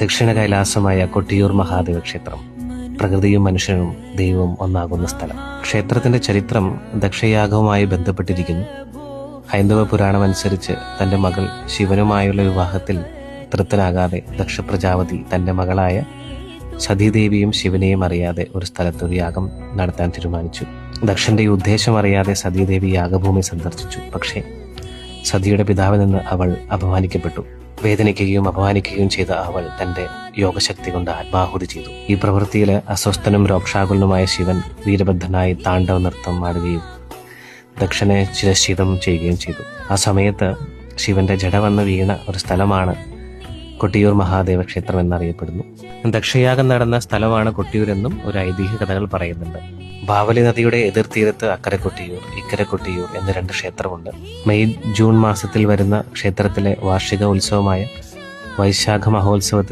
ദക്ഷിണ കൈലാസമായ കൊട്ടിയൂർ മഹാദേവ ക്ഷേത്രം പ്രകൃതിയും മനുഷ്യനും ദൈവവും ഒന്നാകുന്ന സ്ഥലം. ക്ഷേത്രത്തിന്റെ ചരിത്രം ദക്ഷയാഗവുമായി ബന്ധപ്പെട്ടിരിക്കുന്നു. ഹൈന്ദവ പുരാണം അനുസരിച്ച് തന്റെ മകൾ ശിവനുമായുള്ള വിവാഹത്തിൽ തൃപ്തനാകാതെ ദക്ഷ പ്രജാപതി തന്റെ മകളായ സതീദേവിയും ശിവനെയും അറിയാതെ ഒരു സ്ഥലത്ത് ഒരു യാഗം നടത്താൻ തീരുമാനിച്ചു. ദക്ഷന്റെ ഈ ഉദ്ദേശം അറിയാതെ സതീദേവി യാഗഭൂമി സന്ദർശിച്ചു. പക്ഷേ സതിയുടെ പിതാവിൽ നിന്ന് അവൾ അപമാനിക്കപ്പെട്ടു. വേദനിക്കുകയും അപമാനിക്കുകയും ചെയ്ത അവൾ തന്റെ യോഗശക്തി കൊണ്ട് ആത്മാഹുതി ചെയ്തു. ഈ പ്രവൃത്തിയിൽ അസ്വസ്ഥനും രോക്ഷാകുലനുമായ ശിവൻ വീരബദ്ധനായി താണ്ഡവ നൃത്തം ആടുകയും ദക്ഷനെ ചിരശ്ചിതം ചെയ്യുകയും ചെയ്തു. ആ സമയത്ത് ശിവന്റെ ജട വന്ന് വീണ ഒരു സ്ഥലമാണ് കൊട്ടിയൂർ മഹാദേവ ക്ഷേത്രം എന്നറിയപ്പെടുന്നു. ദക്ഷയാഗം നടന്ന സ്ഥലമാണ് കൊട്ടിയൂരെന്നും ഒരു ഐതിഹ്യ കഥകൾ പറയുന്നുണ്ട്. ബാവലി നദിയുടെ എതിർത്തീരത്ത് അക്കരെ കൊട്ടിയൂർ ഇക്കരെ കൊട്ടിയൂർ എന്ന 2 ക്ഷേത്രമുണ്ട്. മെയ് ജൂൺ മാസത്തിൽ വരുന്ന ക്ഷേത്രത്തിലെ വാർഷിക ഉത്സവമായ വൈശാഖ മഹോത്സവത്തിൽ